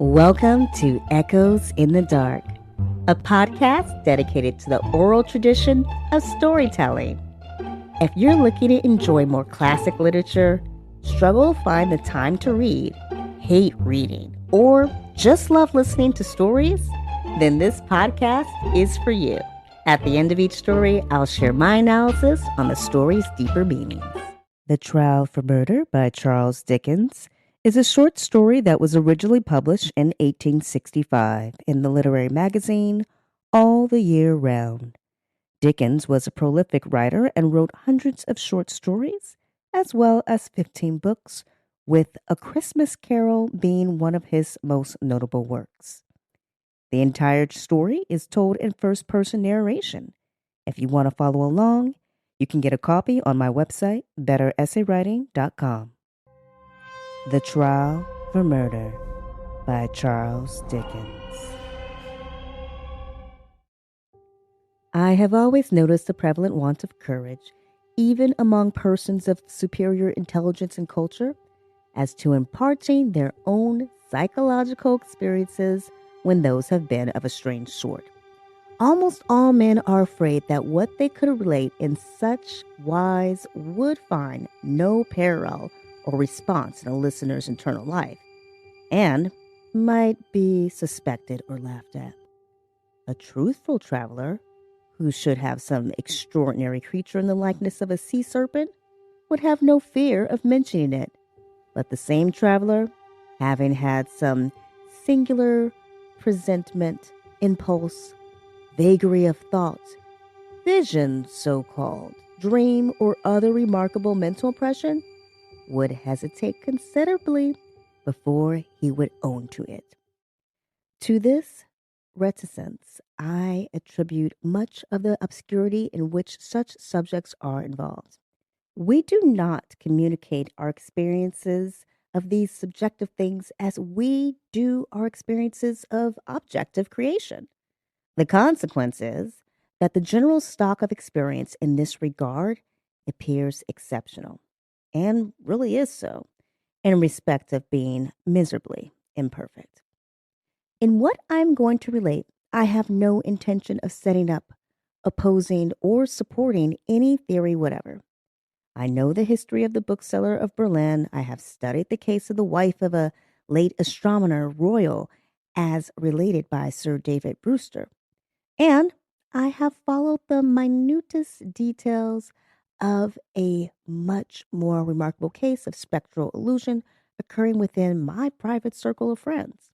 Welcome to Echoes in the Dark, a podcast dedicated to the oral tradition of storytelling. If you're looking to enjoy more classic literature, struggle to find the time to read, hate reading, or just love listening to stories, then this podcast is for you. At the end of each story, I'll share my analysis on the story's deeper meanings. The Trial for Murder by Charles Dickens is a short story that was originally published in 1865 in the literary magazine All the Year Round. Dickens was a prolific writer and wrote hundreds of short stories, as well as 15 books, with A Christmas Carol being one of his most notable works. The entire story is told in first-person narration. If you want to follow along, you can get a copy on my website, betteressaywriting.com. The Trial for Murder by Charles Dickens. I have always noticed the prevalent want of courage, even among persons of superior intelligence and culture, as to imparting their own psychological experiences when those have been of a strange sort. Almost all men are afraid that what they could relate in such wise would find no parallel or response in a listener's internal life, and might be suspected or laughed at. A truthful traveler, who should have some extraordinary creature in the likeness of a sea-serpent, would have no fear of mentioning it. But the same traveler, having had some singular presentiment, impulse, vagary of thought, vision so-called, dream, or other remarkable mental impression, would hesitate considerably before he would own to it. To this reticence, I attribute much of the obscurity in which such subjects are involved. We do not communicate our experiences of these subjective things as we do our experiences of objective creation. The consequence is that the general stock of experience in this regard appears exceptional, and really is so, in respect of being miserably imperfect. In what I'm going to relate, I have no intention of setting up, opposing, or supporting any theory whatever. I know the history of the bookseller of Berlin. I have studied the case of the wife of a late astronomer royal as related by Sir David Brewster. And I have followed the minutest details of a much more remarkable case of spectral illusion occurring within my private circle of friends.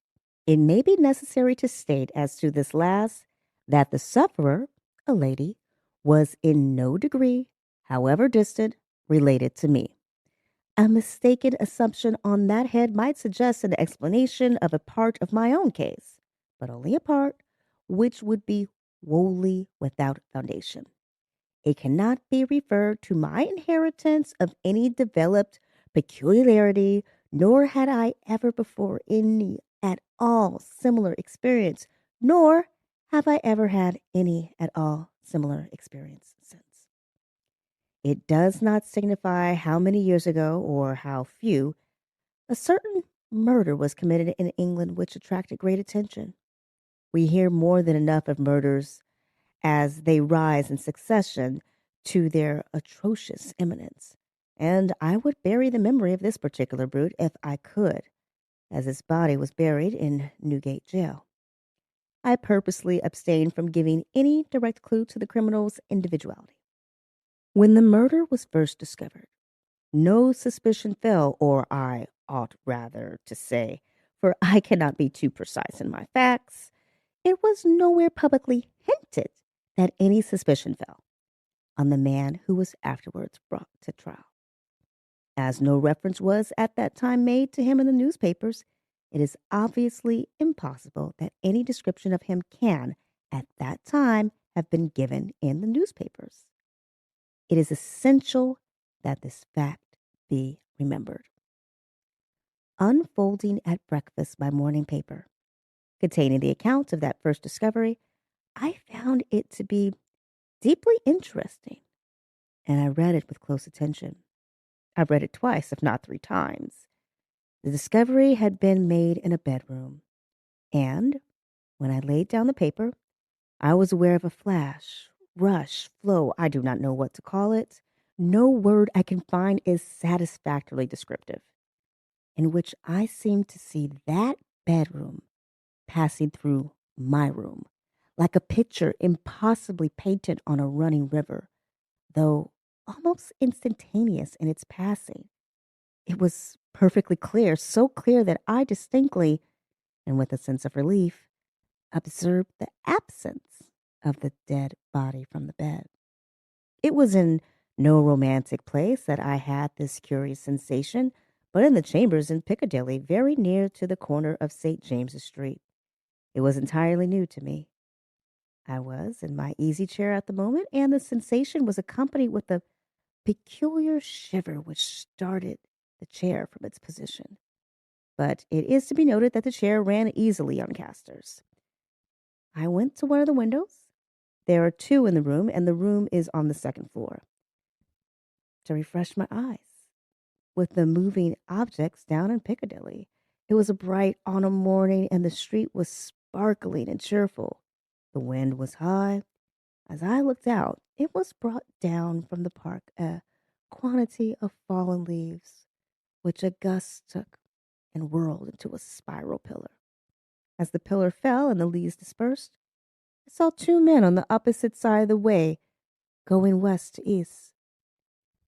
It may be necessary to state as to this last that the sufferer, a lady, was in no degree, however distant, related to me. A mistaken assumption on that head might suggest an explanation of a part of my own case, but only a part, which would be wholly without foundation. It cannot be referred to my inheritance of any developed peculiarity, nor had I ever before any at all similar experience, nor have I ever had any at all similar experience since. It does not signify how many years ago or how few a certain murder was committed in England which attracted great attention. We hear more than enough of murders as they rise in succession to their atrocious eminence, and I would bury the memory of this particular brute if I could, as his body was buried in Newgate jail. I purposely abstained from giving any direct clue to the criminal's individuality. When the murder was first discovered, no suspicion fell, or I ought rather to say, for I cannot be too precise in my facts, it was nowhere publicly hinted that any suspicion fell on the man who was afterwards brought to trial. As no reference was at that time made to him in the newspapers, it is obviously impossible that any description of him can, at that time, have been given in the newspapers. It is essential that this fact be remembered. Unfolding at breakfast my morning paper, containing the account of that first discovery, I found it to be deeply interesting, and I read it with close attention. I read it twice, if not 3 times. The discovery had been made in a bedroom, And when I laid down the paper, I was aware of a flash, rush, flow, I do not know what to call it. No word I can find is satisfactorily descriptive, in which I seemed to see that bedroom passing through my room, like a picture impossibly painted on a running river, though almost instantaneous in its passing. It was perfectly clear, so clear that I distinctly, and with a sense of relief, observed the absence of the dead body from the bed. It was in no romantic place that I had this curious sensation, but in the chambers in Piccadilly, very near to the corner of St. James's Street. It was entirely new to me. I was in my easy chair at the moment, and the sensation was accompanied with a peculiar shiver which started the chair from its position. But it is to be noted that the chair ran easily on casters. I went to one of the windows. There are two in the room, and the room is on the second floor. To refresh my eyes with the moving objects down in Piccadilly. It was a bright autumn morning, and the street was sparkling and cheerful. The wind was high. As I looked out, it was brought down from the park a quantity of fallen leaves, which a gust took and whirled into a spiral pillar. As the pillar fell and the leaves dispersed, I saw two men on the opposite side of the way, going west to east.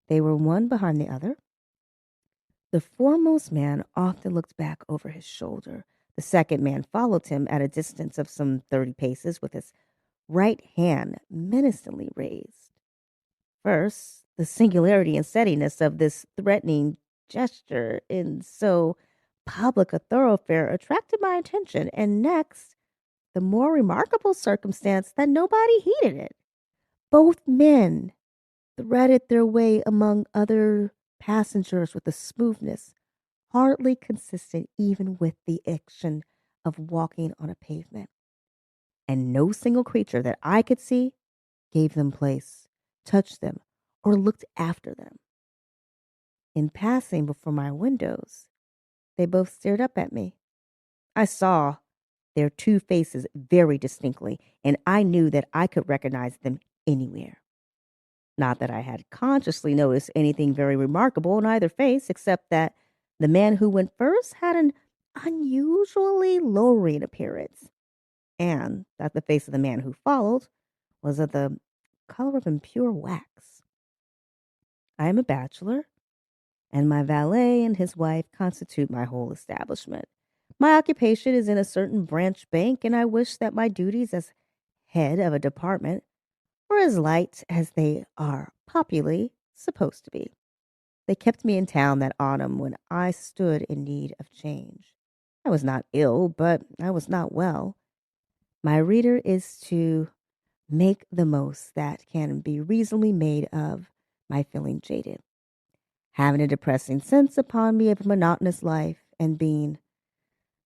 They were one behind the other. The foremost man often looked back over his shoulder. The second man followed him at a distance of some 30 paces with his right hand menacingly raised. First, the singularity and steadiness of this threatening gesture in so public a thoroughfare attracted my attention, and next, the more remarkable circumstance that nobody heeded it. Both men threaded their way among other passengers with a smoothness hardly consistent even with the action of walking on a pavement. And no single creature that I could see gave them place, touched them, or looked after them. In passing before my windows, they both stared up at me. I saw their two faces very distinctly, and I knew that I could recognize them anywhere. Not that I had consciously noticed anything very remarkable in either face, except that the man who went first had an unusually lowering appearance, and that the face of the man who followed was of the color of impure wax. I am a bachelor, and my valet and his wife constitute my whole establishment. My occupation is in a certain branch bank, and I wish that my duties as head of a department were as light as they are popularly supposed to be. They kept me in town that autumn when I stood in need of change. I was not ill, but I was not well. My reader is to make the most that can be reasonably made of my feeling jaded, having a depressing sense upon me of a monotonous life, and being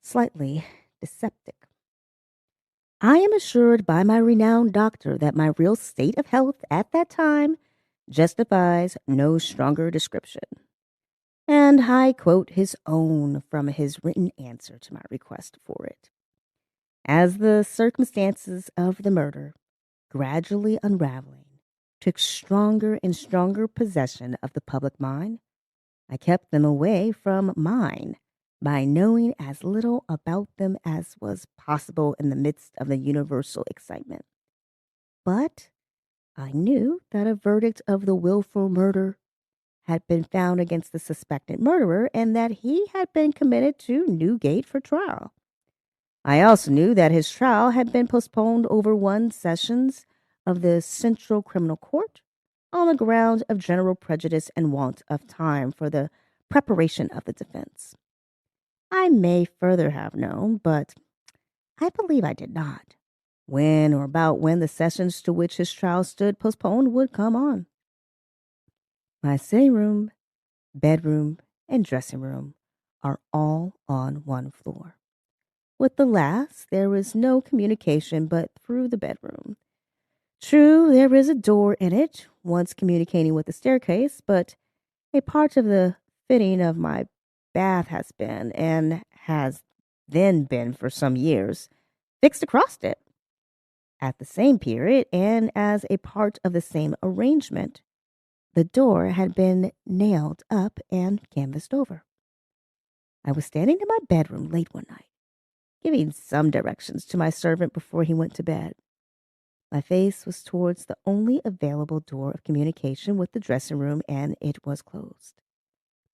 slightly dyspeptic. I am assured by my renowned doctor that my real state of health at that time justifies no stronger description. And I quote his own from his written answer to my request for it. As the circumstances of the murder, gradually unraveling, took stronger and stronger possession of the public mind, I kept them away from mine by knowing as little about them as was possible in the midst of the universal excitement. But I knew that a verdict of the willful murder had been found against the suspected murderer, and that he had been committed to Newgate for trial. I also knew that his trial had been postponed over one sessions of the Central Criminal Court on the ground of general prejudice and want of time for the preparation of the defense. I may further have known, but I believe I did not, when or about when the sessions to which his trial stood postponed would come on. My sitting room, bedroom, and dressing room are all on one floor. With the last, there is no communication but through the bedroom. True, there is a door in it, once communicating with the staircase, but a part of the fitting of my bath has been, and has then been for some years, fixed across it. At the same period, and as a part of the same arrangement, the door had been nailed up and canvassed over. I was standing in my bedroom late one night, giving some directions to my servant before he went to bed. My face was towards the only available door of communication with the dressing room, and it was closed.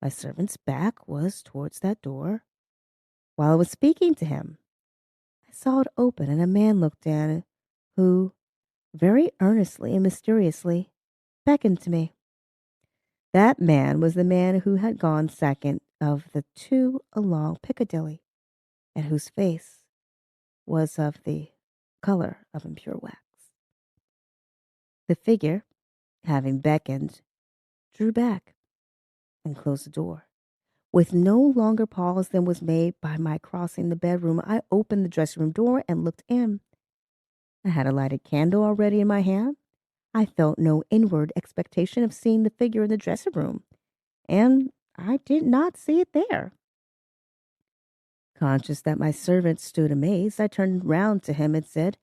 My servant's back was towards that door. While I was speaking to him, I saw it open, and a man looked in who, very earnestly and mysteriously, beckoned to me. That man was the man who had gone second of the two along Piccadilly, and whose face was of the color of impure wax. The figure, having beckoned, drew back and closed the door. With no longer pause than was made by my crossing the bedroom, I opened the dressing room door and looked in. I had a lighted candle already in my hand. I felt no inward expectation of seeing the figure in the dressing room, and I did not see it there. Conscious that my servant stood amazed, I turned round to him and said,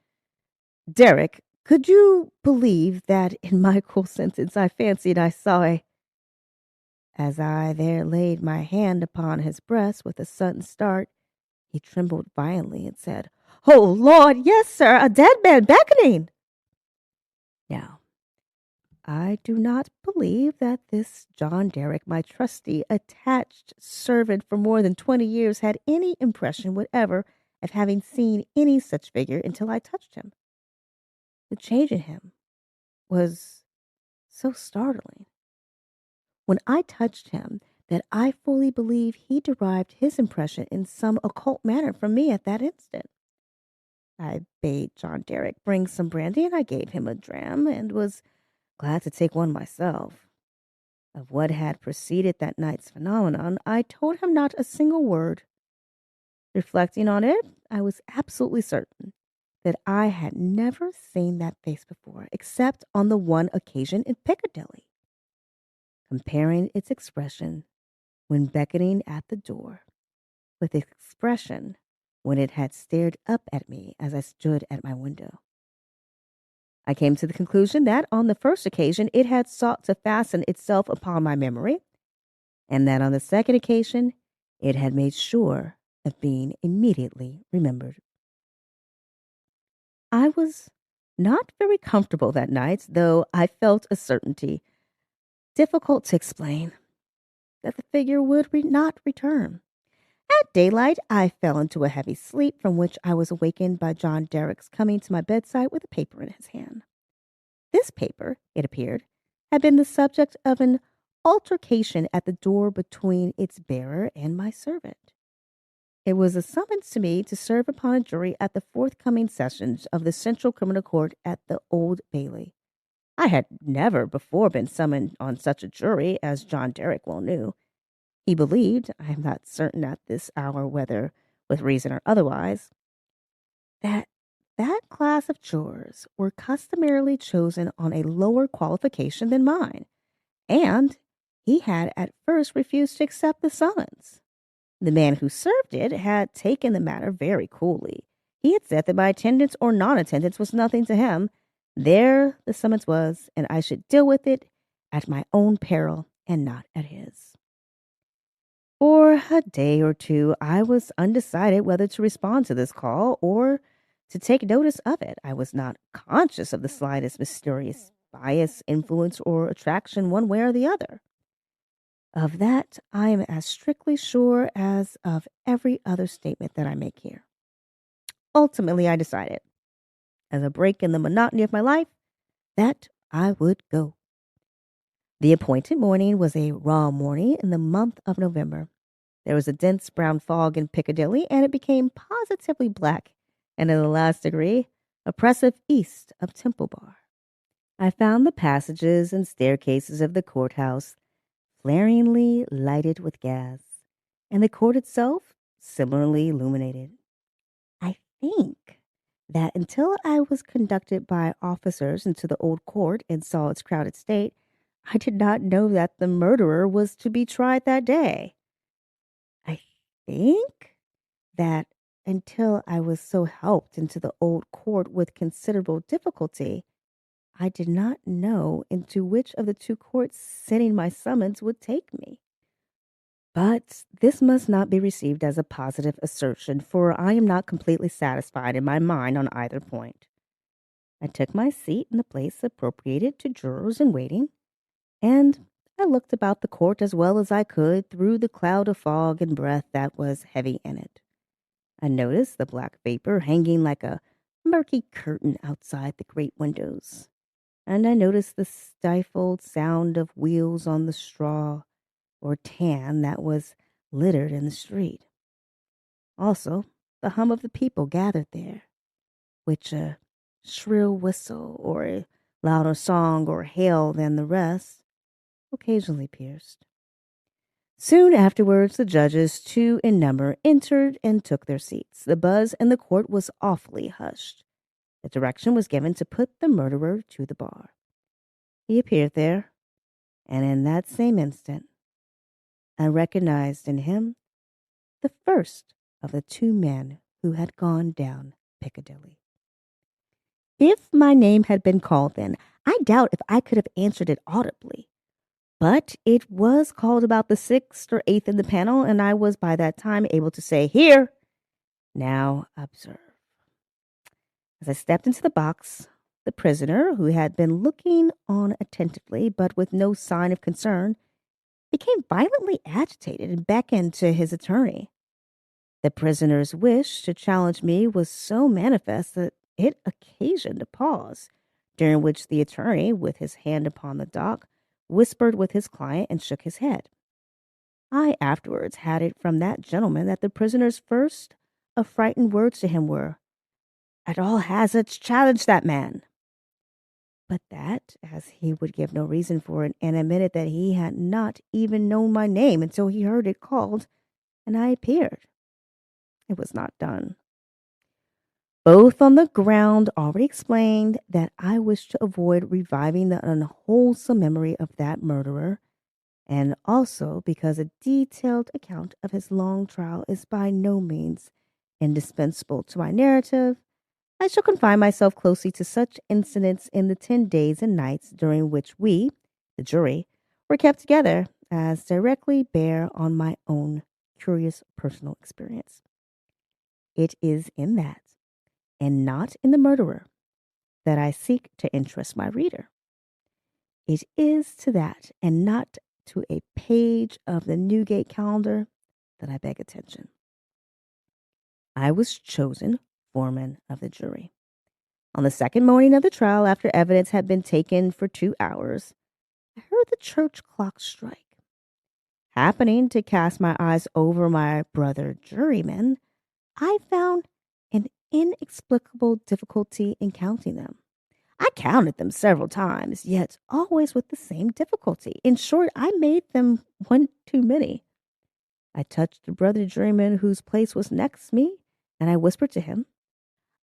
"Derek, could you believe that in my cruel sentence I fancied I saw a—" As I there laid my hand upon his breast with a sudden start, he trembled violently and said, "Oh, Lord, yes, sir, a dead man beckoning." Now, I do not believe that this John Derrick, my trusty, attached servant for more than 20 years, had any impression whatever of having seen any such figure until I touched him. The change in him was so startling. When I touched him, that I fully believe he derived his impression in some occult manner from me at that instant. I bade John Derrick bring some brandy, and I gave him a dram, and was glad to take one myself. Of what had preceded that night's phenomenon, I told him not a single word. Reflecting on it, I was absolutely certain that I had never seen that face before, except on the one occasion in Piccadilly. Comparing its expression when beckoning at the door with its expression when it had stared up at me as I stood at my window, I came to the conclusion that on the first occasion it had sought to fasten itself upon my memory, and that on the second occasion it had made sure of being immediately remembered. I was not very comfortable that night, though I felt a certainty, difficult to explain, that the figure would not return. At daylight, I fell into a heavy sleep, from which I was awakened by John Derrick's coming to my bedside with a paper in his hand. This paper, it appeared, had been the subject of an altercation at the door between its bearer and my servant. It was a summons to me to serve upon a jury at the forthcoming sessions of the Central Criminal Court at the Old Bailey. I had never before been summoned on such a jury, as John Derrick well knew. He believed, I am not certain at this hour whether with reason or otherwise, that that class of jurors were customarily chosen on a lower qualification than mine, and he had at first refused to accept the summons. The man who served it had taken the matter very coolly. He had said that my attendance or non-attendance was nothing to him. There the summons was, and I should deal with it at my own peril and not at his. For a day or two, I was undecided whether to respond to this call or to take notice of it. I was not conscious of the slightest mysterious bias, influence, or attraction one way or the other. Of that, I am as strictly sure as of every other statement that I make here. Ultimately, I decided, as a break in the monotony of my life, that I would go. The appointed morning was a raw morning in the month of November. There was a dense brown fog in Piccadilly, and it became positively black, and in the last degree, oppressive east of Temple Bar. I found the passages and staircases of the courthouse flaringly lighted with gas, and the court itself similarly illuminated. I think that until I was conducted by officers into the old court and saw its crowded state, I did not know that the murderer was to be tried that day. I think that until I was so helped into the old court with considerable difficulty, I did not know into which of the two courts sending my summons would take me. But this must not be received as a positive assertion, for I am not completely satisfied in my mind on either point. I took my seat in the place appropriated to jurors in waiting, and I looked about the court as well as I could through the cloud of fog and breath that was heavy in it. I noticed the black vapor hanging like a murky curtain outside the great windows, and I noticed the stifled sound of wheels on the straw or tan that was littered in the street. Also, the hum of the people gathered there, which a shrill whistle or a louder song or hail than the rest occasionally pierced. Soon afterwards, the judges, 2 in number, entered and took their seats. The buzz in the court was awfully hushed. The direction was given to put the murderer to the bar. He appeared there, and in that same instant, I recognized in him the first of the 2 men who had gone down Piccadilly. If my name had been called then, I doubt if I could have answered it audibly. But it was called about the 6th or 8th in the panel, and I was by that time able to say, "Here! Now observe." As I stepped into the box, the prisoner, who had been looking on attentively but with no sign of concern, became violently agitated and beckoned to his attorney. The prisoner's wish to challenge me was so manifest that it occasioned a pause, during which the attorney, with his hand upon the dock, whispered with his client and shook his head. I afterwards had it from that gentleman that the prisoner's first affrighted words to him were, "At all hazards, challenge that man." But that, as he would give no reason for it, and admitted that he had not even known my name until he heard it called, and I appeared. It was not done. Both on the ground already explained that I wished to avoid reviving the unwholesome memory of that murderer, and also because a detailed account of his long trial is by no means indispensable to my narrative, I shall confine myself closely to such incidents in the 10 days and nights during which we, the jury, were kept together, as directly bear on my own curious personal experience. It is in that, and not in the murderer, that I seek to interest my reader. It is to that, and not to a page of the Newgate calendar, that I beg attention. I was chosen foreman of the jury. On the second morning of the trial, after evidence had been taken for 2 hours, I heard the church clock strike. Happening to cast my eyes over my brother jurymen, I found an inexplicable difficulty in counting them. I counted them several times, yet always with the same difficulty. In short, I made them one too many. I touched the brother juryman whose place was next me, and I whispered to him,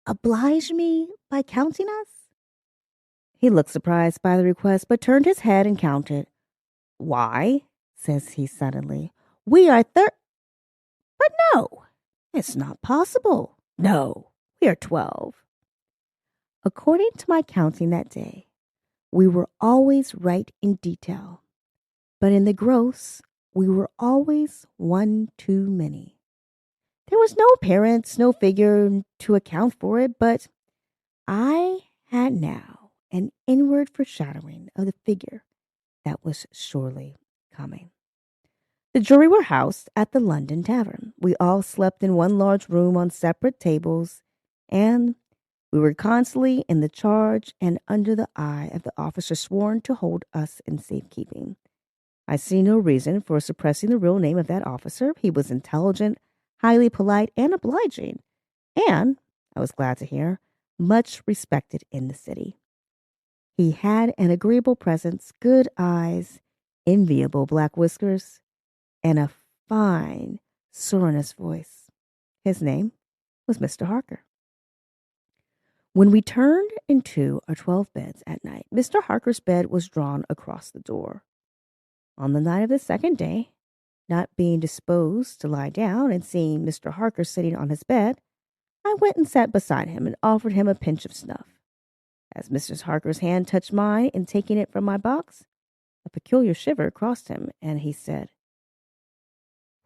"Oblige me by counting us." He looked surprised by the request, but turned his head and counted. "Why," says he suddenly, "we are but no, it's not possible. No, we are 12. According to my counting that day, we were always right in detail, but in the gross, we were always one too many. There was no appearance, no figure to account for it, but I had now an inward foreshadowing of the figure that was surely coming. The jury were housed at the London Tavern. We all slept in one large room on separate tables, and we were constantly in the charge and under the eye of the officer sworn to hold us in safekeeping. I see no reason for suppressing the real name of that officer. He was intelligent, highly polite, and obliging, and, I was glad to hear, much respected in the city. He had an agreeable presence, good eyes, enviable black whiskers, and a fine, sonorous voice. His name was Mr. Harker. When we turned into our 12 beds at night, Mr. Harker's bed was drawn across the door. On the night of the second day, not being disposed to lie down and seeing Mr. Harker sitting on his bed, I went and sat beside him and offered him a pinch of snuff. As Mr. Harker's hand touched mine in taking it from my box, a peculiar shiver crossed him, and he said,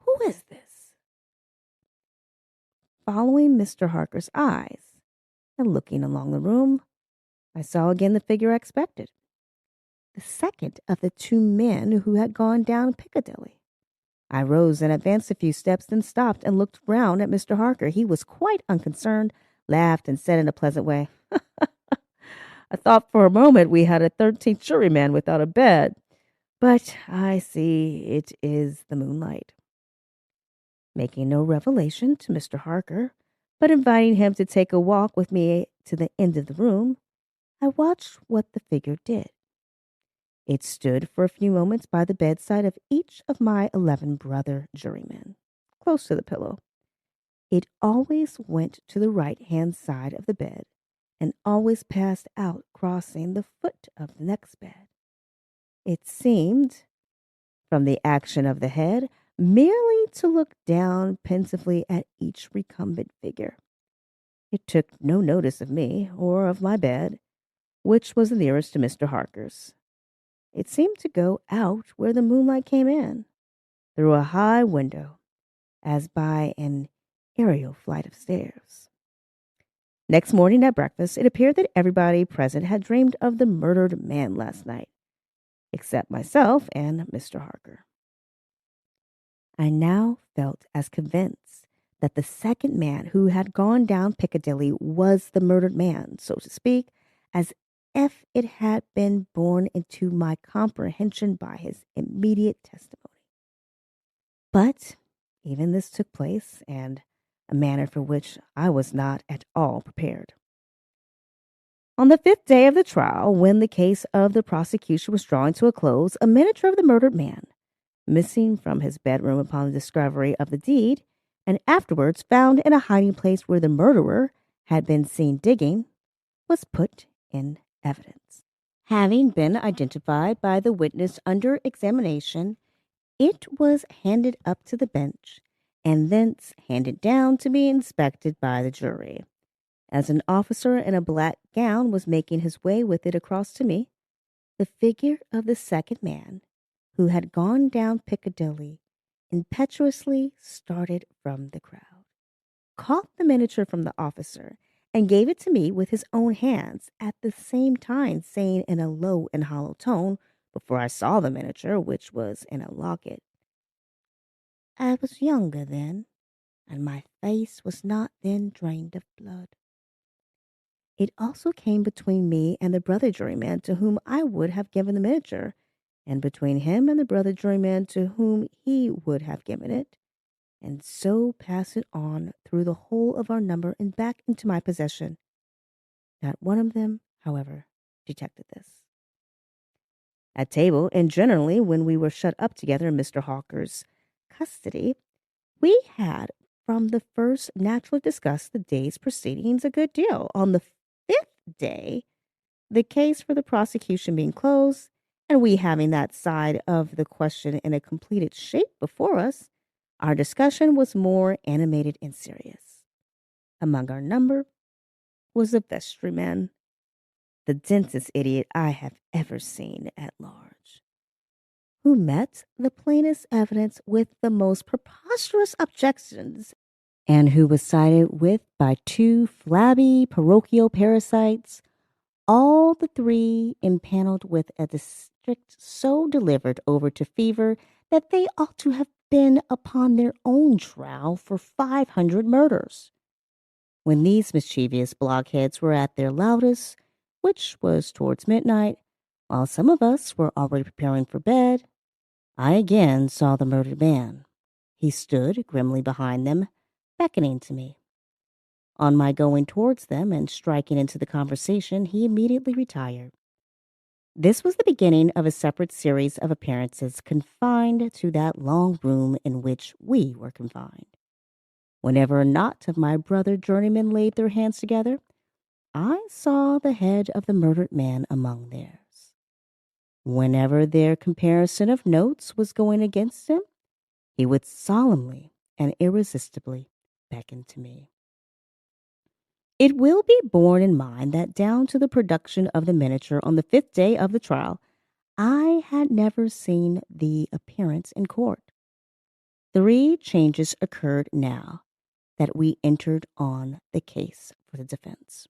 "Who is this?" Following Mr. Harker's eyes and looking along the room, I saw again the figure I expected, the second of the two men who had gone down Piccadilly. I rose and advanced a few steps, then stopped and looked round at Mr. Harker. He was quite unconcerned, laughed, and said in a pleasant way, "I thought for a moment we had a 13th juryman without a bed, but I see it is the moonlight." Making no revelation to Mr. Harker, but inviting him to take a walk with me to the end of the room, I watched what the figure did. It stood for a few moments by the bedside of each of my 11 brother jurymen, close to the pillow. It always went to the right-hand side of the bed and always passed out, crossing the foot of the next bed. It seemed, from the action of the head, merely to look down pensively at each recumbent figure. It took no notice of me or of my bed, which was the nearest to Mr. Harker's. It seemed to go out where the moonlight came in, through a high window, as by an aerial flight of stairs. Next morning at breakfast, it appeared that everybody present had dreamed of the murdered man last night, except myself and Mr. Harker. I now felt as convinced that the second man who had gone down Piccadilly was the murdered man, so to speak, as if it had been borne into my comprehension by his immediate testimony. But even this took place, and a manner for which I was not at all prepared. On the 5th day of the trial, when the case of the prosecution was drawing to a close, a miniature of the murdered man, missing from his bedroom upon the discovery of the deed, and afterwards found in a hiding place where the murderer had been seen digging, was put in evidence. Having been identified by the witness under examination, it was handed up to the bench and thence handed down to be inspected by the jury. As an officer in a black gown was making his way with it across to me, the figure of the second man, who had gone down Piccadilly, impetuously started from the crowd, caught the miniature from the officer, and gave it to me with his own hands, at the same time saying in a low and hollow tone, before I saw the miniature, which was in a locket, "I was younger then, and my face was not then drained of blood." It also came between me and the brother juryman to whom I would have given the miniature, and between him and the brother juryman to whom he would have given it, and so pass it on through the whole of our number and back into my possession. Not one of them, however, detected this. At table, and generally when we were shut up together in Mr. Hawker's custody, we had from the first naturally discussed the day's proceedings a good deal. On the 5th day, the case for the prosecution being closed, and we having that side of the question in a completed shape before us, our discussion was more animated and serious. Among our number was a vestryman, the densest idiot I have ever seen at large, who met the plainest evidence with the most preposterous objections, and who was sided with by two flabby parochial parasites, all the three impaneled with a district so delivered over to fever that they ought to have been upon their own trial for 500 murders. When these mischievous blockheads were at their loudest, which was towards midnight, while some of us were already preparing for bed, I again saw the murdered man. He stood grimly behind them, beckoning to me. On my going towards them and striking into the conversation, he immediately retired. This was the beginning of a separate series of appearances confined to that long room in which we were confined. Whenever a knot of my brother journeymen laid their hands together, I saw the head of the murdered man among theirs. Whenever their comparison of notes was going against him, he would solemnly and irresistibly beckon to me. It will be borne in mind that down to the production of the miniature on the 5th day of the trial, I had never seen the appearance in court. 3 changes occurred now that we entered on the case for the defense.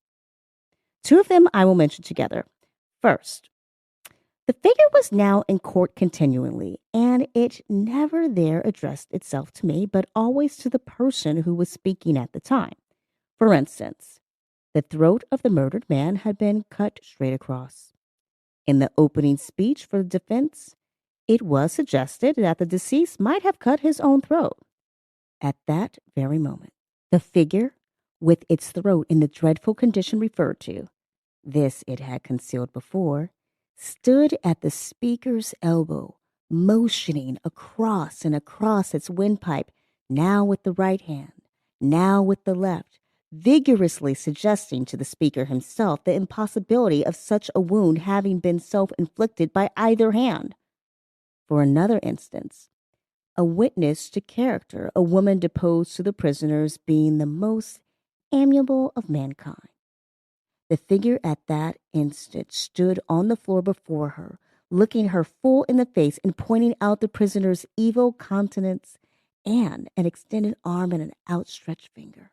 2 of them I will mention together. First, the figure was now in court continually, and it never there addressed itself to me, but always to the person who was speaking at the time. For instance, the throat of the murdered man had been cut straight across. In the opening speech for the defense, it was suggested that the deceased might have cut his own throat. At that very moment, the figure, with its throat in the dreadful condition referred to, this it had concealed before, stood at the speaker's elbow, motioning across and across its windpipe, now with the right hand, now with the left, vigorously suggesting to the speaker himself the impossibility of such a wound having been self-inflicted by either hand. For another instance, a witness to character, a woman deposed to the prisoners being the most amiable of mankind. The figure at that instant stood on the floor before her, looking her full in the face and pointing out the prisoner's evil countenance and an extended arm and an outstretched finger.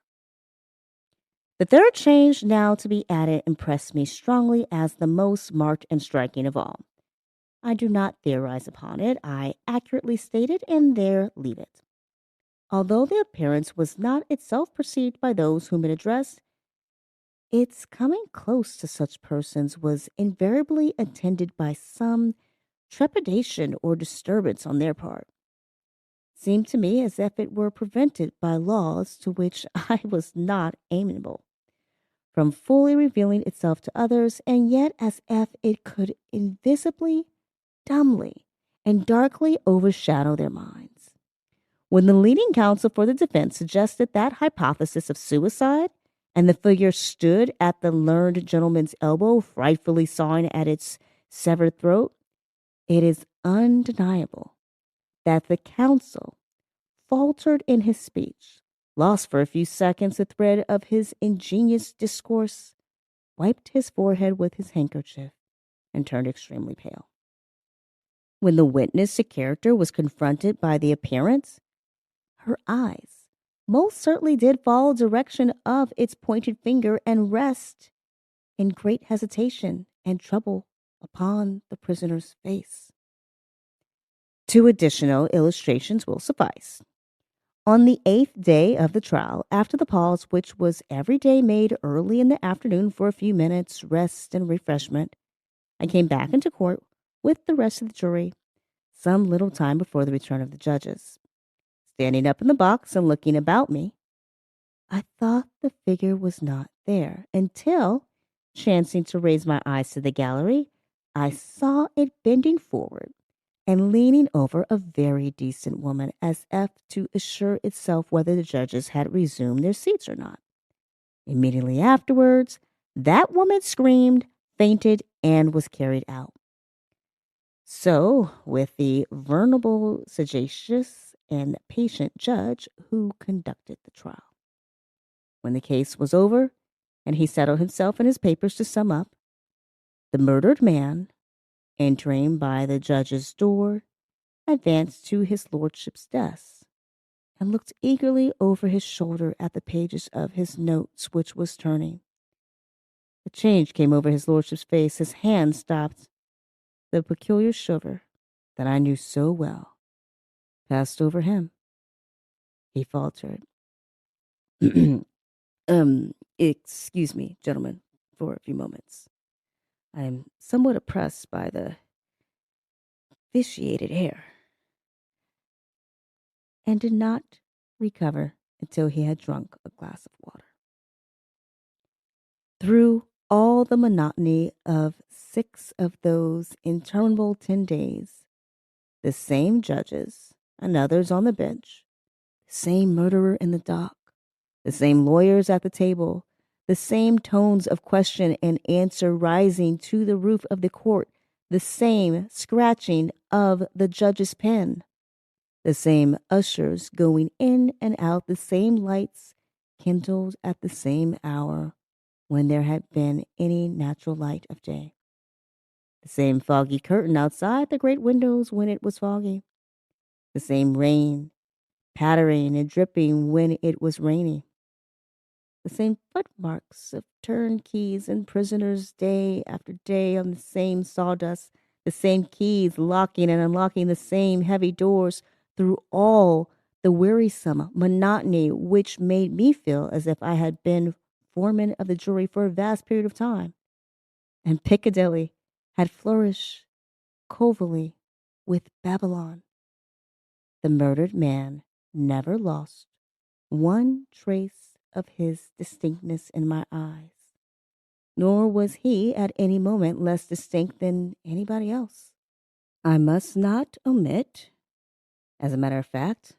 The third change now to be added impressed me strongly as the most marked and striking of all. I do not theorize upon it. I accurately state it and there leave it. Although the appearance was not itself perceived by those whom it addressed, its coming close to such persons was invariably attended by some trepidation or disturbance on their part. Seemed to me as if it were prevented by laws to which I was not amenable, from fully revealing itself to others, and yet as if it could invisibly, dumbly, and darkly overshadow their minds. When the leading counsel for the defense suggested that hypothesis of suicide, and the figure stood at the learned gentleman's elbow, frightfully sawing at its severed throat, it is undeniable that the counsel faltered in his speech, lost for a few seconds the thread of his ingenious discourse, wiped his forehead with his handkerchief, and turned extremely pale. When the witness to character was confronted by the appearance, her eyes most certainly did follow the direction of its pointed finger and rest in great hesitation and trouble upon the prisoner's face. 2 additional illustrations will suffice. On the 8th day of the trial, after the pause which was every day made early in the afternoon for a few minutes' rest and refreshment, I came back into court with the rest of the jury some little time before the return of the judges. Standing up in the box and looking about me, I thought the figure was not there until, chancing to raise my eyes to the gallery, I saw it bending forward and leaning over a very decent woman as if to assure itself whether the judges had resumed their seats or not. Immediately afterwards, that woman screamed, fainted, and was carried out. So, with the venerable, sagacious, and patient judge who conducted the trial. When the case was over, and he settled himself in his papers to sum up, the murdered man, entering by the judge's door, advanced to his lordship's desk and looked eagerly over his shoulder at the pages of his notes, which was turning. A change came over his lordship's face. His hand stopped. The peculiar shiver that I knew so well passed over him. He faltered. Excuse me, gentlemen, for a few moments. I am somewhat oppressed by the vitiated air, and did not recover until he had drunk a glass of water. Through all the monotony of 6 of those interminable 10 days, the same judges and others on the bench, the same murderer in the dock, the same lawyers at the table, the same tones of question and answer rising to the roof of the court, the same scratching of the judge's pen, the same ushers going in and out, the same lights kindled at the same hour, when there had been any natural light of day. The same foggy curtain outside the great windows when it was foggy. The same rain, pattering and dripping when it was rainy. The same footmarks of turnkeys and prisoners day after day on the same sawdust, the same keys locking and unlocking the same heavy doors through all the wearisome monotony which made me feel as if I had been foreman of the jury for a vast period of time, and Piccadilly had flourished coevally with Babylon. The murdered man never lost one trace of his distinctness in my eyes, nor was he at any moment less distinct than anybody else. I must not omit, as a matter of fact,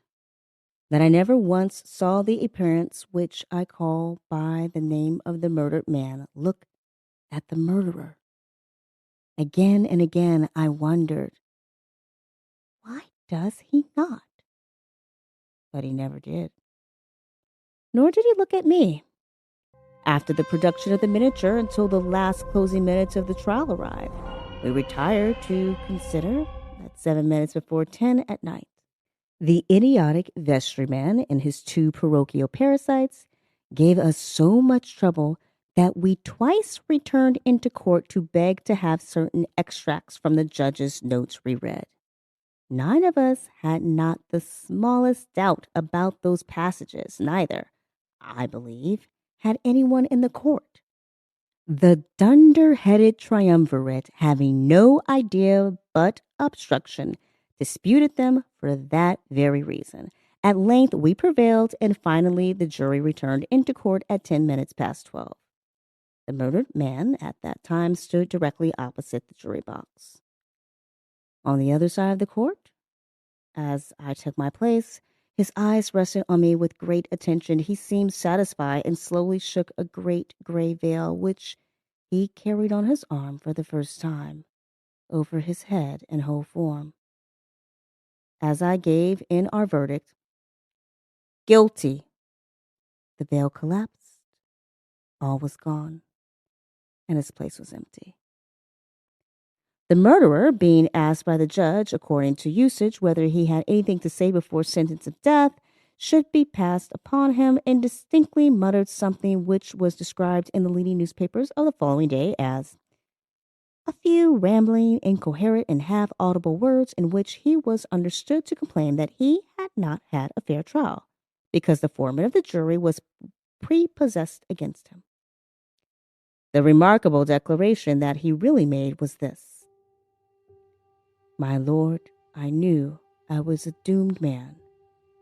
that I never once saw the appearance which I call by the name of the murdered man look at the murderer. Again and again I wondered, why does he not? But he never did. Nor did he look at me after the production of the miniature until the last closing minutes of the trial arrived. We retired to consider at 7 minutes before 10 at night. The idiotic vestryman and his two parochial parasites gave us so much trouble that we twice returned into court to beg to have certain extracts from the judge's notes reread. 9 of us had not the smallest doubt about those passages, neither, I believe, had anyone in the court. The dunder-headed triumvirate, having no idea but obstruction, disputed them for that very reason. At length we prevailed, and finally the jury returned into court at 10 minutes past 12. The murdered man at that time stood directly opposite the jury box. On the other side of the court, as I took my place, his eyes rested on me with great attention. He seemed satisfied and slowly shook a great gray veil which he carried on his arm for the first time over his head and whole form. As I gave in our verdict, guilty, the veil collapsed. All was gone, and his place was empty. The murderer, being asked by the judge, according to usage, whether he had anything to say before sentence of death should be passed upon him, indistinctly muttered something which was described in the leading newspapers of the following day as a few rambling, incoherent, and half-audible words in which he was understood to complain that he had not had a fair trial, because the foreman of the jury was prepossessed against him. The remarkable declaration that he really made was this: "My lord, I knew I was a doomed man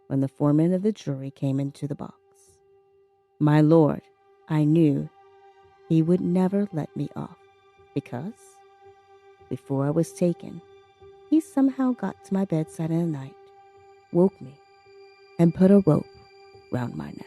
when the foreman of the jury came into the box. My lord, I knew he would never let me off, because, before I was taken, he somehow got to my bedside in the night, woke me, and put a rope round my neck."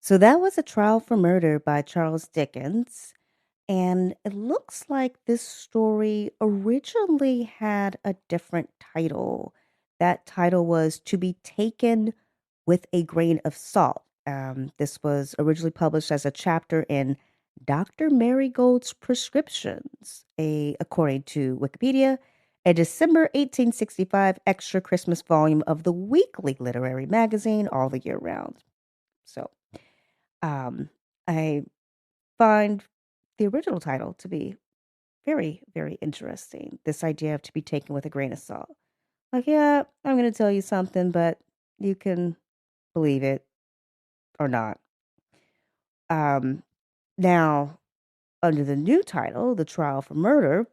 So that was A Trial for Murder by Charles Dickens. And it looks like this story originally had a different title. That title was To Be Taken with a Grain of Salt. This was originally published as a chapter in Dr. Marigold's Prescriptions, according to Wikipedia, a December 1865 extra Christmas volume of the weekly literary magazine all the year round. So um, I find the original title to be very, very interesting. This idea of to be taken with a grain of salt. Like, yeah, I'm going to tell you something, but you can believe it or not. Um, Now, under the new title, The Trial for Murder,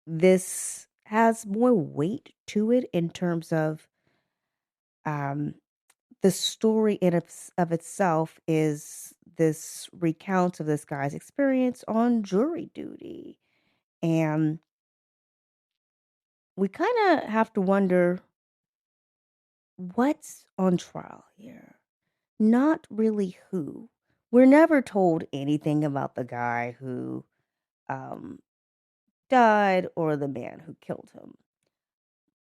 this has more weight to it in terms of um, the story of itself is this recount of this guy's experience on jury duty. And we kind of have to wonder what's on trial here. Not really who. We're never told anything about the guy who died or the man who killed him.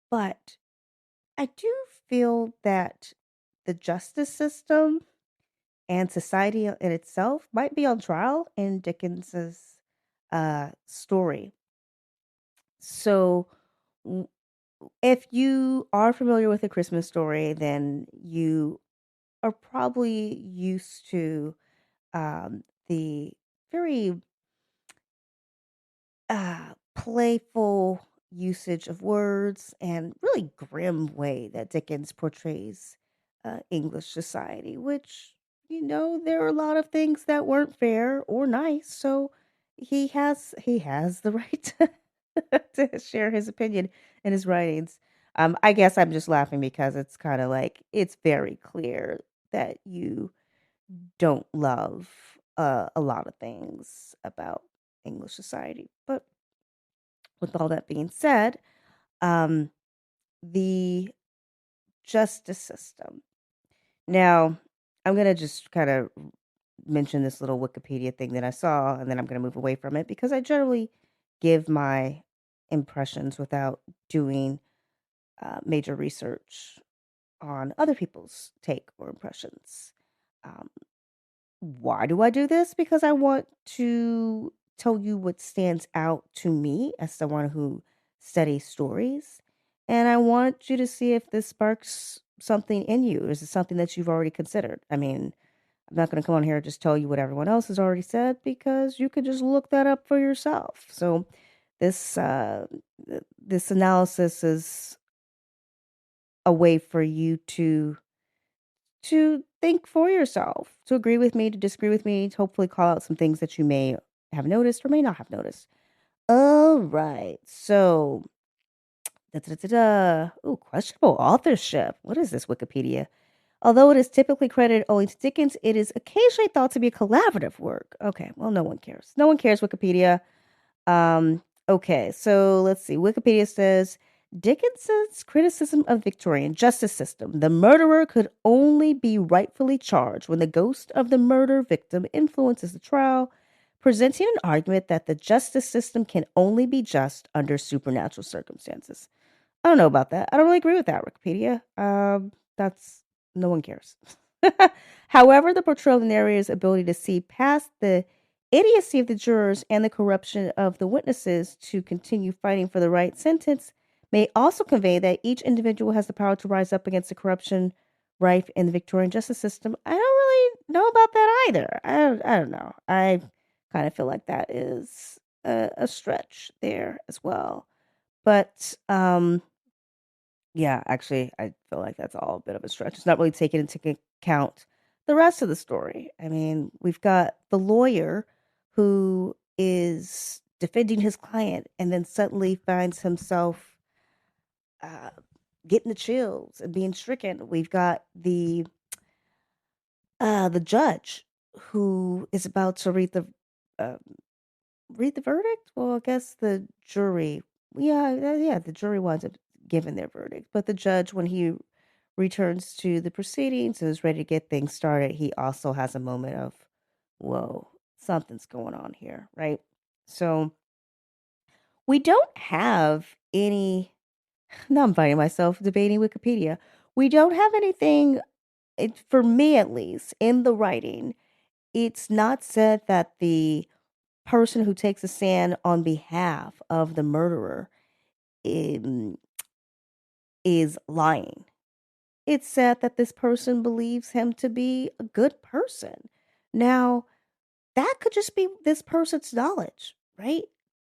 But I do feel that the justice system and society in itself might be on trial in Dickens's story. So, w- if you are familiar with A Christmas Story, then you are probably used to the very playful usage of words and really grim way that Dickens portrays English society, which, there are a lot of things that weren't fair or nice. So he has the right to share his opinion in his writings. I guess I'm just laughing because it's kind of like it's very clear that you don't love a lot of things about English society. But with all that being said, um, the justice system. Now, I'm going to just kind of mention this little Wikipedia thing that I saw, and then I'm going to move away from it because I generally give my impressions without doing major research on other people's take or impressions. Um, Why do I do this? Because I want to tell you what stands out to me as someone who studies stories. And I want you to see if this sparks something in you. Is it something that you've already considered? I mean, I'm not going to come on here and just tell you what everyone else has already said because you could just look that up for yourself. So this this analysis is a way for you to think for yourself, to agree with me, to disagree with me, to hopefully call out some things that you may have noticed or may not have noticed. All right. So, da da da da. Ooh, questionable authorship. What is this Wikipedia? Although it is typically credited only to Dickens, it is occasionally thought to be a collaborative work. Okay, well, no one cares. No one cares, Wikipedia. Okay, so let's see. Wikipedia says Dickens's criticism of the Victorian justice system. The murderer could only be rightfully charged when the ghost of the murder victim influences the trial, presenting an argument that the justice system can only be just under supernatural circumstances. I don't know about that. I don't really agree with that, Wikipedia. That's no one cares. However, the portrayal of the narrator's ability to see past the idiocy of the jurors and the corruption of the witnesses to continue fighting for the right sentence may also convey that each individual has the power to rise up against the corruption rife in the Victorian justice system. I don't really know about that either. I don't know. I kind of feel like that is a stretch there as well. But yeah, actually, I feel like that's all a bit of a stretch. It's not really taking into account the rest of the story. I mean, we've got the lawyer who is defending his client and then suddenly finds himself uh, getting the chills and being stricken. We've got the judge who is about to uh, read the verdict. Well, I guess the jury, yeah, the jury winds up giving their verdict, but the judge, when he returns to the proceedings and is ready to get things started, he also has a moment of, whoa, something's going on here, right? So we don't have any, now I'm finding myself debating Wikipedia. We don't have anything, for me at least, in the writing. It's not said that the person who takes a stand on behalf of the murderer um, is lying. It's said that this person believes him to be a good person. Now, that could just be this person's knowledge, right?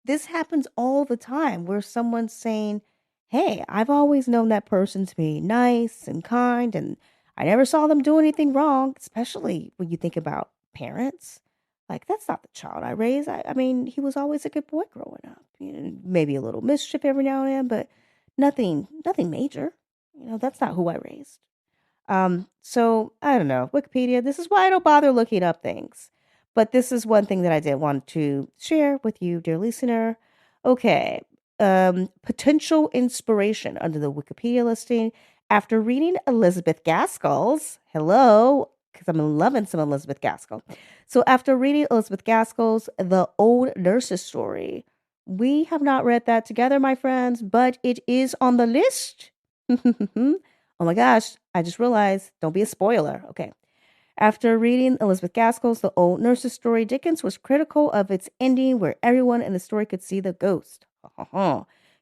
This happens all the time where someone's saying, hey, I've always known that person to be nice and kind, and I never saw them do anything wrong, especially when you think about parents. Like, that's not the child I raised. I mean, he was always a good boy growing up. Maybe a little mischief every now and then, but nothing major. That's not who I raised. So I don't know. Wikipedia, this is why I don't bother looking up things. But this is one thing that I did want to share with you, dear listener. Okay. Potential inspiration under the Wikipedia listing. After reading Elizabeth Gaskell's, hello, because I'm loving some Elizabeth Gaskell. So after reading Elizabeth Gaskell's The Old Nurse's Story, We have not read that together, my friends, but it is on the list. Oh my gosh, I just realized, don't be a spoiler. Okay. After reading Elizabeth Gaskell's The Old Nurse's Story, Dickens was critical of its ending where everyone in the story could see the ghost.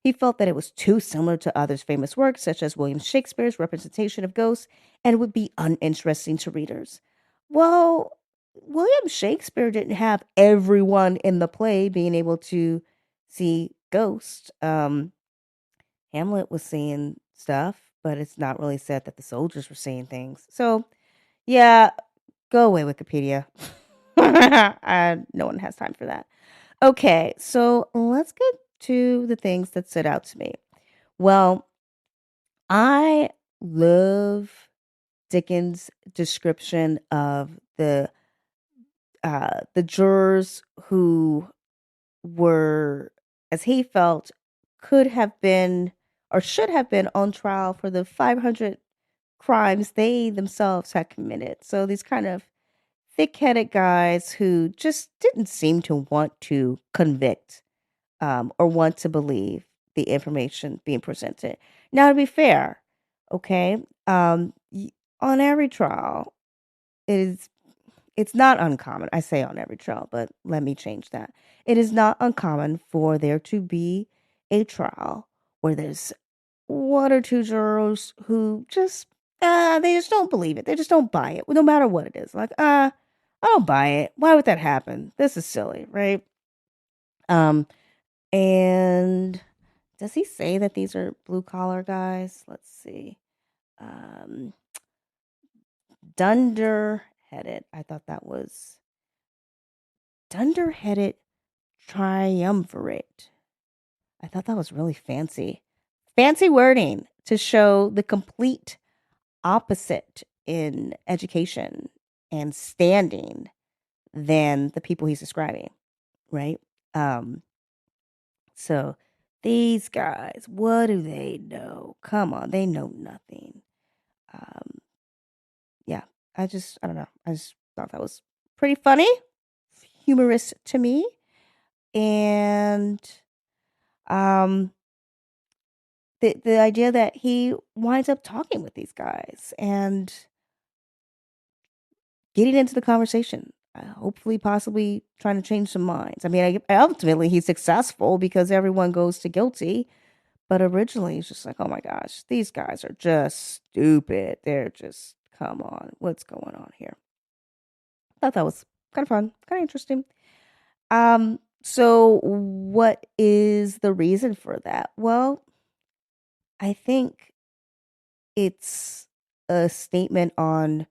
He felt that it was too similar to others' famous works, such as William Shakespeare's representation of ghosts, and would be uninteresting to readers. Well, William Shakespeare didn't have everyone in the play being able to see ghosts. Hamlet was seeing stuff, but it's not really said that the soldiers were seeing things. So, yeah, go away, Wikipedia. No one has time for that. Okay, so let's get to the things that stood out to me. Well, I love Dickens' description of the jurors who were, as he felt, could have been or should have been on trial for the 500 crimes they themselves had committed. So these kind of thick-headed guys who just didn't seem to want to convict or want to believe the information being presented. Now, to be fair, okay, on every trial, it is it's not uncommon. I say on every trial, but let me change that. It is not uncommon for there to be a trial where there's one or two jurors who just they just don't believe it. They just don't buy it, no matter what it is. Like, I don't buy it. Why would that happen? This is silly, right? Um, and does he say that these are blue collar guys? Let's see. Um, Dunderheaded. I thought that was Dunderheaded triumvirate. I thought that was really fancy. Fancy wording to show the complete opposite in education and standing than the people he's describing, right? Um, so these guys, what do they know? Come on, they know nothing. Um, yeah, I don't know. I just thought that was pretty funny, humorous to me, and um, the idea that he winds up talking with these guys and getting into the conversation, hopefully, possibly trying to change some minds. I mean, ultimately, he's successful because everyone goes to guilty. But originally, it's just like, oh my gosh, these guys are just stupid. They're just, come on, what's going on here? Thought that was kind of fun, kind of interesting. So what is the reason for that? Well, I think it's a statement on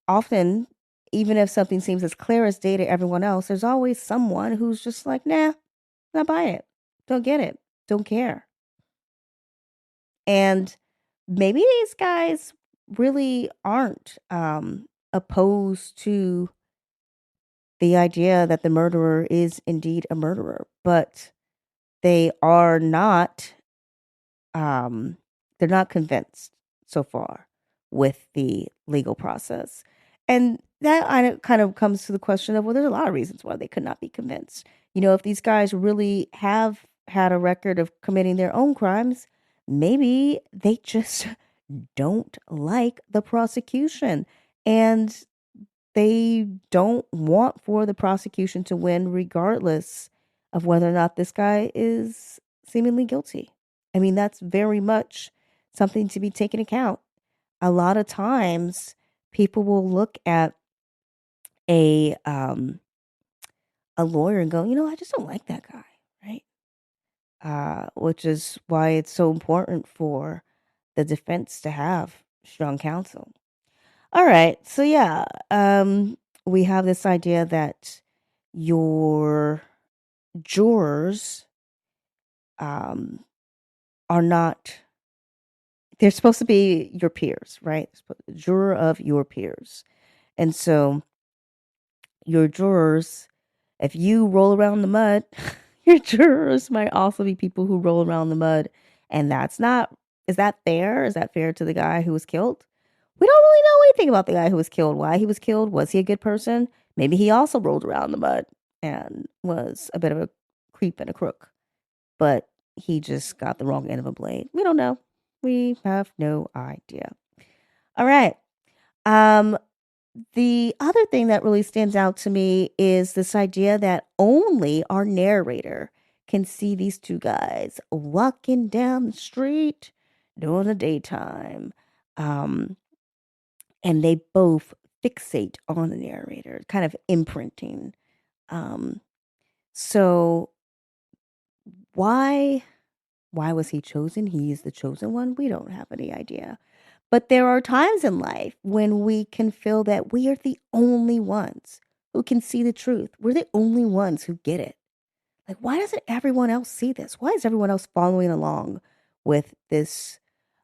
often, even if something seems as clear as day to everyone else, there's always someone who's just like, nah, not buy it. Don't get it. Don't care. And maybe these guys really aren't opposed to the idea that the murderer is indeed a murderer, but they are not they're not convinced so far with the legal process. And that kind of comes to the question of, well, there's a lot of reasons why they could not be convinced. You know, if these guys really have had a record of committing their own crimes, maybe they just don't like the prosecution and they don't want for the prosecution to win regardless of whether or not this guy is seemingly guilty. I mean, that's very much something to be taken account. A lot of times people will look at a a lawyer and go, you know, I just don't like that guy, right? Which is why it's so important for the defense to have strong counsel. All right. So yeah, we have this idea that your jurors um are not they're supposed to be your peers, right? Juror of your peers. And so your jurors, if you roll around the mud, your jurors might also be people who roll around the mud. And that's not, is that fair? Is that fair to the guy who was killed? We don't really know anything about the guy who was killed. Why he was killed? Was he a good person? Maybe he also rolled around the mud and was a bit of a creep and a crook, but he just got the wrong end of a blade. We don't know. We have no idea. All right. Um, the other thing that really stands out to me is this idea that only our narrator can see these two guys walking down the street during the daytime. Um, and they both fixate on the narrator, kind of imprinting. Um, so why was he chosen? He is the chosen one. We don't have any idea. But there are times in life when we can feel that we are the only ones who can see the truth. We're the only ones who get it. Like, why doesn't everyone else see this? Why is everyone else following along with this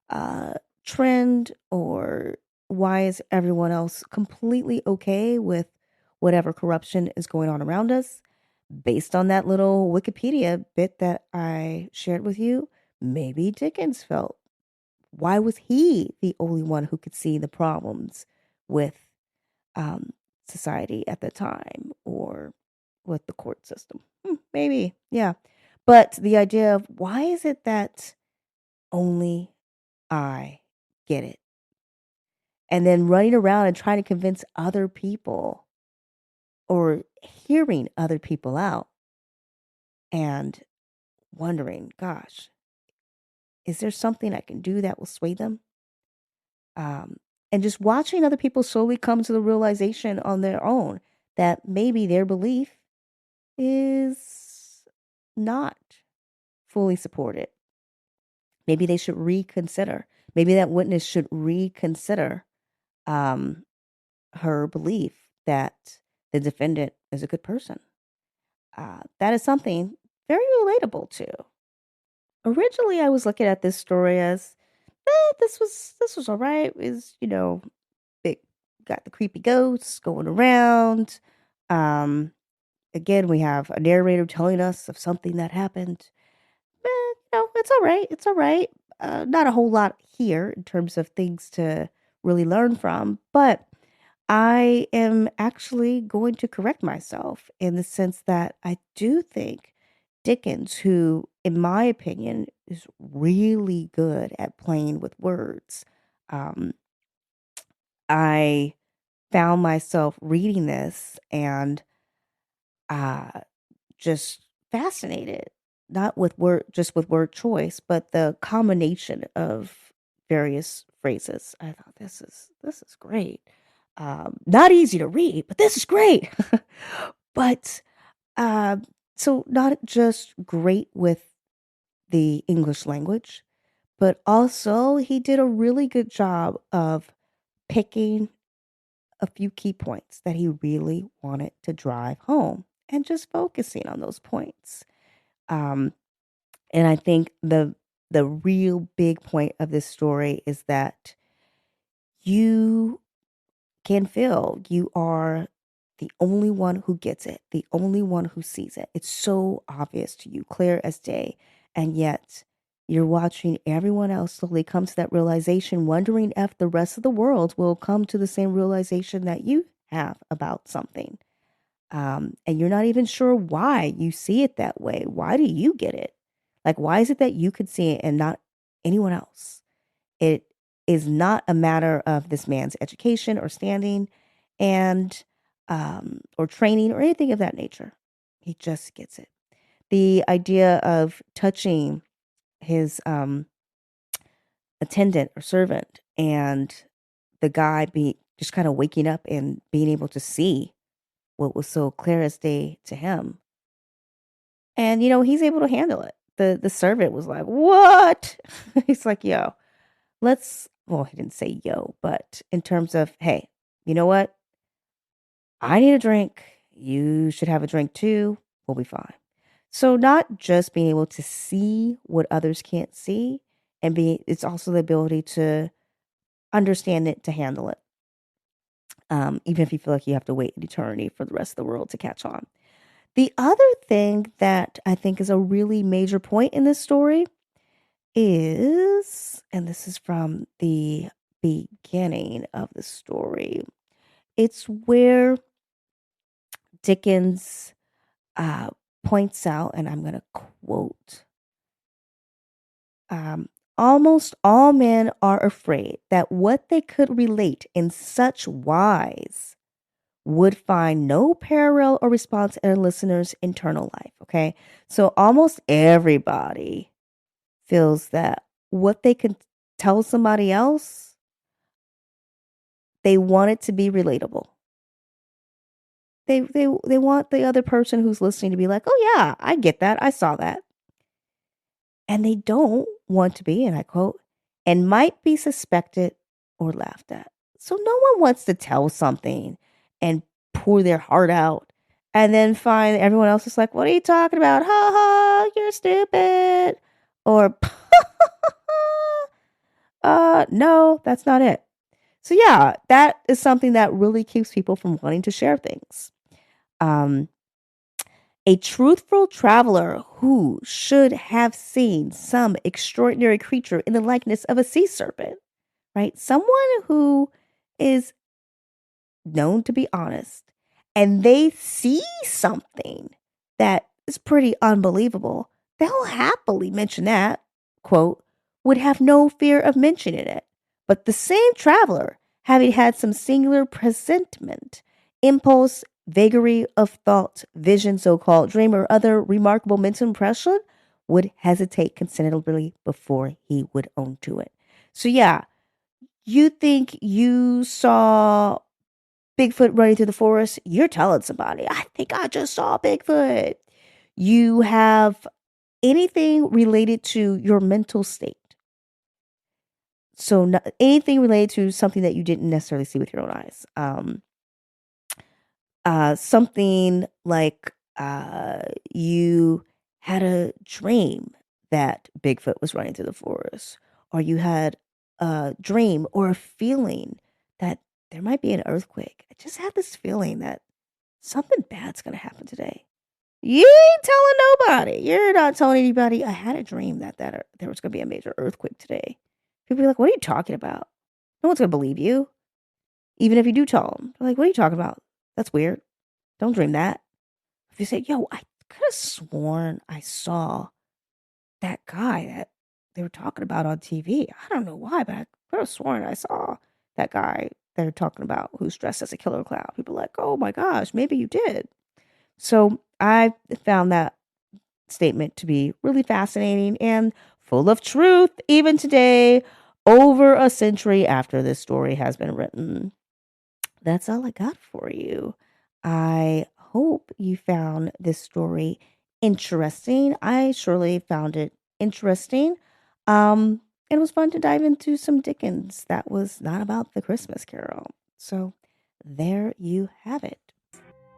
uh, trend? Or why is everyone else completely okay with whatever corruption is going on around us? Based on that little Wikipedia bit that I shared with you, maybe Dickens felt. Why was he the only one who could see the problems with um, society at the time or with the court system? Maybe, yeah. But the idea of why is it that only I get it? And then running around and trying to convince other people or hearing other people out and wondering, gosh, is there something I can do that will sway them? Um, and just watching other people slowly come to the realization on their own that maybe their belief is not fully supported. Maybe they should reconsider. Maybe that witness should reconsider um, her belief that the defendant is a good person. That is something very relatable to. Originally, I was looking at this story as this was all right. Is big, got the creepy ghosts going around. Um, Again, we have a narrator telling us of something that happened. It's all right. It's all right. Not a whole lot here in terms of things to really learn from, but I am actually going to correct myself in the sense that I do think Dickens, who, in my opinion, is really good at playing with words. Um, I found myself reading this and uh, just fascinated, not with just with word choice, but the combination of various phrases. I thought this is great. Not easy to read, but this is great. But uh, so not just great with the English language, but also he did a really good job of picking a few key points that he really wanted to drive home and just focusing on those points. Um, and I think the real big point of this story is that you can feel you are the only one who gets it, the only one who sees it. It's so obvious to you, clear as day. And yet you're watching everyone else slowly come to that realization, wondering if the rest of the world will come to the same realization that you have about something. And you're not even sure why you see it that way. Why do you get it? Like, why is it that you could see it and not anyone else? It is not a matter of this man's education or standing and or training or anything of that nature. He just gets it. The idea of touching his attendant or servant and the guy be just kind of waking up and being able to see what was so clear as day to him. And he's able to handle it. The servant was like, "What?" He's like, "Yo, well, he didn't say yo, but in terms of, hey, you know what? I need a drink. You should have a drink too. We'll be fine." So not just being able to see what others can't see it's also the ability to understand it, to handle it. Even if you feel like you have to wait an eternity for the rest of the world to catch on. The other thing that I think is a really major point in this story is, and this is from the beginning of the story, it's where Dickens points out, and I'm going to quote, almost all men are afraid that what they could relate in such wise would find no parallel or response in a listener's internal life. Okay. So almost everybody feels that what they can tell somebody else, they want it to be relatable. They want the other person who's listening to be like, oh yeah, I get that. I saw that. And they don't want to be, and I quote, and might be suspected or laughed at. So no one wants to tell something and pour their heart out and then find everyone else is like, what are you talking about? Ha ha, you're stupid. Or, no, that's not it. So yeah, that is something that really keeps people from wanting to share things. A truthful traveler who should have seen some extraordinary creature in the likeness of a sea serpent, right? Someone who is known to be honest and they see something that is pretty unbelievable, they'll happily mention that, quote, would have no fear of mentioning it. But the same traveler, having had some singular presentiment, impulse, vagary of thought, vision, so called dream, or other remarkable mental impression, would hesitate considerably before he would own to it. So, yeah, you think you saw Bigfoot running through the forest, you're telling somebody, I think I just saw Bigfoot. You have anything related to your mental state. So anything related to something that you didn't necessarily see with your own eyes. Something like you had a dream that Bigfoot was running through the forest, or you had a dream or a feeling that there might be an earthquake. I just had this feeling that something bad's going to happen today. You ain't telling nobody. You're not telling anybody. I had a dream that there was going to be a major earthquake today. People be like, what are you talking about? No one's going to believe you. Even if you do tell them. They're like, what are you talking about? That's weird. Don't dream that. If you say, yo, I could have sworn I saw that guy that they were talking about on TV. I don't know why, but I could have sworn I saw that guy they're talking about who's dressed as a killer clown. People are like, oh my gosh, maybe you did. So I found that statement to be really fascinating and full of truth, even today, over a century after this story has been written. That's all I got for you. I hope you found this story interesting. I surely found it interesting. It was fun to dive into some Dickens that was not about the Christmas Carol. So there you have it.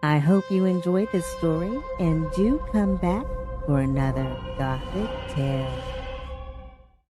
I hope you enjoyed this story and do come back for another Gothic tale.